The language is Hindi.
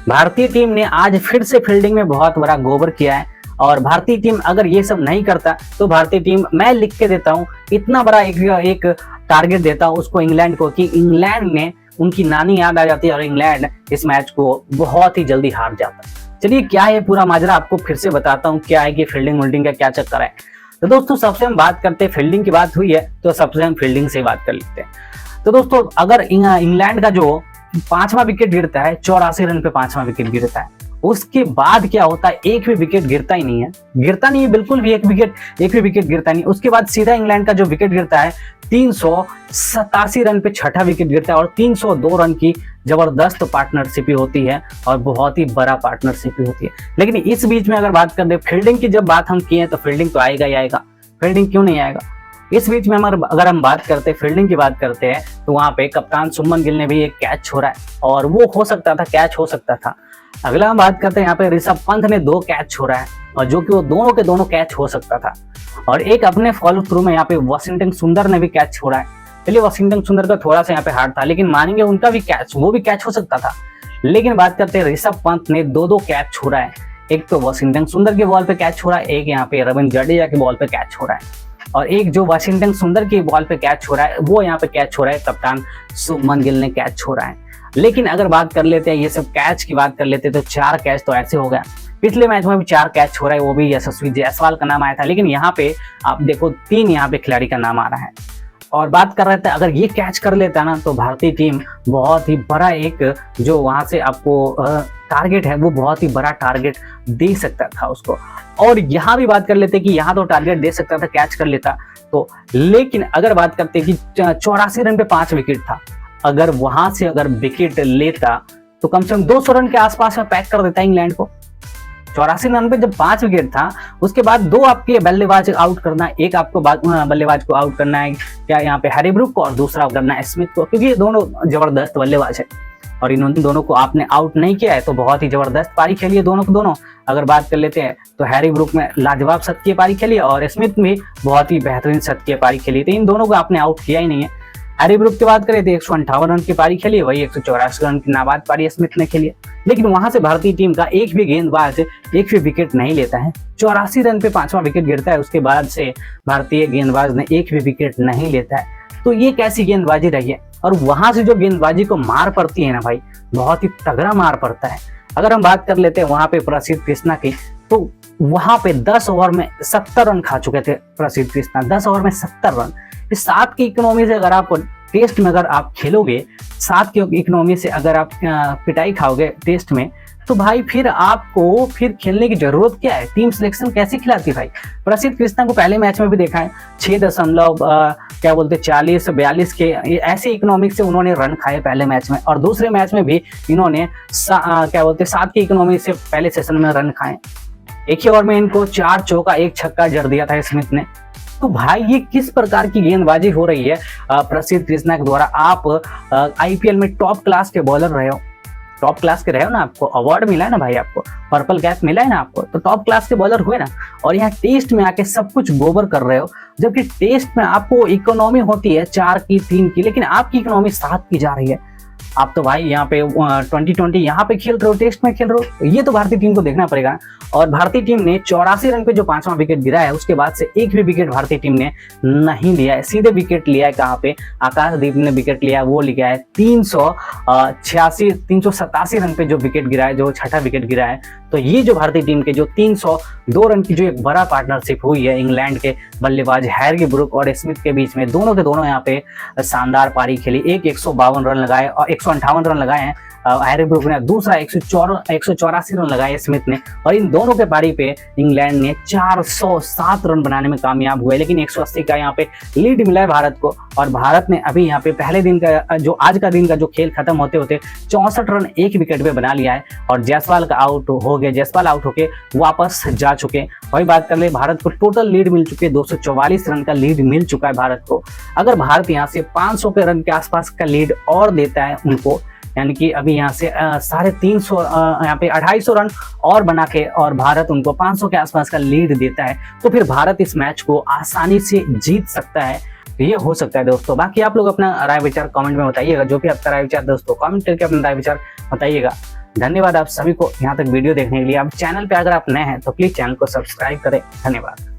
भारतीय टीम ने आज फिर से फील्डिंग में बहुत बड़ा गोबर किया है और भारतीय टीम अगर ये सब नहीं करता तो भारतीय टीम, मैं लिख के देता हूँ, इतना बड़ा एक टारगेट देता हूँ उसको इंग्लैंड को कि इंग्लैंड ने उनकी नानी याद आ जाती है और इंग्लैंड इस मैच को बहुत ही जल्दी हार जाता है। चलिए क्या है पूरा माजरा आपको फिर से बताता हूँ, क्या है कि फील्डिंग वोल्डिंग का क्या चक्कर है। तो दोस्तों सबसे हम बात करते हैं, फील्डिंग की बात हुई है तो सबसे हम फील्डिंग से बात कर लेते हैं। तो दोस्तों अगर इंग्लैंड का जो 5वां विकेट गिरता है, 84 रन पे 5वां विकेट गिरता है, उसके बाद क्या होता है, एक भी विकेट गिरता ही नहीं है, गिरता नहीं है बिल्कुल भी, एक भी विकेट गिरता नहीं। उसके बाद सीधा इंग्लैंड का जो विकेट गिरता है 387 रन पे छठा विकेट गिरता है और 302 रन की जबरदस्त पार्टनरशिप होती है और बहुत ही बड़ा पार्टनरशिप होती है। लेकिन इस बीच में अगर बात कर दे फील्डिंग की, जब बात हम किए तो फील्डिंग तो आएगा ही आएगा, फील्डिंग क्यों नहीं आएगा। इस बीच में अगर हम बात करते हैं फील्डिंग की बात करते हैं तो वहां पे कप्तान शुभमन गिल ने भी एक कैच छोड़ा है और वो हो सकता था, कैच हो सकता था। अगला हम बात करते हैं यहाँ पे ऋषभ पंत ने 2 कैच छोड़ा है और जो कि वो दोनों के दोनों कैच हो सकता था। और एक अपने फॉलो थ्रू में यहाँ पे वाशिंगटन सुंदर ने भी कैच छोड़ा है। चलिए वाशिंगटन सुंदर का थोड़ा सा यहाँ पे हार्ड था, लेकिन मानेंगे उनका भी कैच, वो भी कैच हो सकता था। लेकिन बात करते हैं ऋषभ पंत ने 2 कैच छोड़ा है, एक तो वाशिंगटन सुंदर के बॉल पे कैच छोड़ा है, एक यहाँ पे रविंद्र जडेजा के बॉल पे कैच छोड़ा है और एक जो वाशिंगटन सुंदर की बॉल पे कैच छोड़ा है वो यहाँ पे कैच छोड़ा है, कप्तान शुभमन गिल ने कैच छोड़ा है। लेकिन अगर बात कर लेते हैं ये सब कैच की बात कर लेते हैं तो 4 कैच तो ऐसे हो गया। पिछले मैच में भी 4 कैच छोड़ा है, वो भी यशस्वी जायसवाल का नाम आया था, लेकिन यहाँ पे आप देखो 3 यहाँ पे खिलाड़ी का नाम आ रहा है। और बात कर रहे थे अगर ये कैच कर लेता ना तो भारतीय टीम बहुत ही बड़ा एक जो वहां से आपको टारगेट है वो बहुत ही बड़ा टारगेट दे सकता था उसको। और यहाँ भी बात कर लेते कि यहाँ तो टारगेट दे सकता था, कैच कर लेता तो। लेकिन अगर बात करते कि 84 रन पे 5 विकेट था, अगर वहां से अगर विकेट लेता तो कम से कम 200 रन के आसपास में पैक कर देता इंग्लैंड को। 84 रन पे जब 5 विकेट था, उसके बाद 2 आपके बल्लेबाज आउट करना है, एक आपको बल्लेबाज को आउट करना है क्या यहाँ पे हैरी ब्रूक को और दूसरा करना है स्मिथ को, क्योंकि ये दोनों जबरदस्त बल्लेबाज है और इन दोनों को आपने आउट नहीं किया है तो बहुत ही जबरदस्त पारी खेली है दोनों को दोनों। अगर बात कर लेते हैं तो हैरी ब्रूक में लाजवाब शतकीय पारी खेली और स्मिथ में बहुत ही बेहतरीन शतकीय पारी खेली, तो इन दोनों को आपने आउट किया ही नहीं है। हैरी ब्रूक की बात करें तो 158 रन की पारी खेली, वही 184 रन की नाबाद पारी स्मिथ ने खेली है। लेकिन वहां से भारतीय टीम का एक भी गेंदबाज एक भी विकेट नहीं लेता है। 84 रन पे 5वां विकेट गिरता है, उसके बाद से भारतीय गेंदबाज ने एक भी विकेट नहीं लेता है। तो ये कैसी गेंदबाजी रही है। और वहां से जो गेंदबाजी को मार पड़ती है ना भाई, बहुत ही तगड़ा मार पड़ता है। अगर हम बात कर लेते हैं वहां पे प्रसिद्ध कृष्णा की, तो वहां पे 10 ओवर में 70 रन खा चुके थे प्रसिद्ध कृष्णा, 10 ओवर में 70 रन। इस 7 की इकोनॉमी से अगर आप टेस्ट में अगर आप खेलोगे, 7 की इकोनॉमी से अगर आप पिटाई खाओगे टेस्ट में, तो भाई फिर आपको फिर खेलने की जरूरत क्या है। टीम सिलेक्शन कैसे खिलाती भाई। प्रसिद्ध कृष्णा को पहले मैच में भी देखा है 6.40-42 के ऐसे इकोनॉमिक से उन्होंने रन खाए पहले मैच में, और दूसरे मैच में भी इन्होंने 7 की इकोनॉमी से पहले सेशन में रन खाए। एक ही ओवर में इनको 4 चौका 1 छक्का जड़ दिया था स्मिथ ने। तो भाई ये किस प्रकार की गेंदबाजी हो रही है प्रसिद्ध कृष्णा के द्वारा। आप आईपीएल में टॉप क्लास के बॉलर रहे हो, टॉप क्लास के रहे हो ना, आपको अवार्ड मिला है ना भाई, आपको पर्पल कैप मिला है ना आपको, तो टॉप क्लास के बॉलर हुए ना। और यहाँ टेस्ट में आके सब कुछ गोबर कर रहे हो, जबकि टेस्ट में आपको इकोनॉमी होती है 4 की 3 की, लेकिन आपकी इकोनॉमी 7 की जा रही है। आप तो भाई यहाँ पे 2020 यहाँ पे खेल रहे हो, टेस्ट में खेल रहे हो, ये तो भारतीय टीम को देखना पड़ेगा। और भारतीय टीम ने 84 रन पे जो 5वां विकेट गिरा है, उसके बाद से एक भी विकेट भारतीय टीम ने नहीं लिया है। सीधे विकेट लिया है कहाँ पे, आकाशदीप ने विकेट लिया है, वो लिया है 387 रन पे जो विकेट गिरा है, जो छठा विकेट गिरा है। तो ये जो भारतीय टीम के जो 302 रन की जो एक बड़ा पार्टनरशिप हुई है इंग्लैंड के बल्लेबाज हैरी ब्रूक और स्मिथ के बीच में, दोनों के दोनों यहाँ पे शानदार पारी खेली। एक 152 रन लगाए और 158 रन लगाए हैं हैरी ब्रूक ने, दूसरा 184 रन लगाए स्मिथ ने, और इन दोनों के पारी पे इंग्लैंड ने 407 रन बनाने में कामयाब हुए। लेकिन 180 का यहाँ पे लीड मिला है भारत को, और भारत ने अभी यहाँ पे पहले दिन का जो आज का दिन का जो खेल खत्म होते होते 64 रन 1 विकेट पे बना लिया है और जायसवाल का आउट हो गया, जायसवाल आउट होके वापस जा चुके। वही बात कर ले, भारत को टोटल लीड मिल चुकी है, 244 रन का लीड मिल चुका है भारत को। अगर भारत यहाँ से 500 के रन के आसपास का लीड और देता है उनको, यानी कि अभी यहाँ से 350 यहाँ पे 250 रन और बना के और भारत उनको 500 के आसपास का लीड देता है, तो फिर भारत इस मैच को आसानी से जीत सकता है। ये हो सकता है दोस्तों। बाकी आप लोग अपना राय विचार कमेंट में बताइएगा, जो भी आपका राय विचार दोस्तों कमेंट करके अपना राय विचार बताइएगा। धन्यवाद आप सभी को यहाँ तक वीडियो देखने के लिए। आप चैनल पे अगर आप नए हैं तो प्लीज चैनल को सब्सक्राइब करें। धन्यवाद।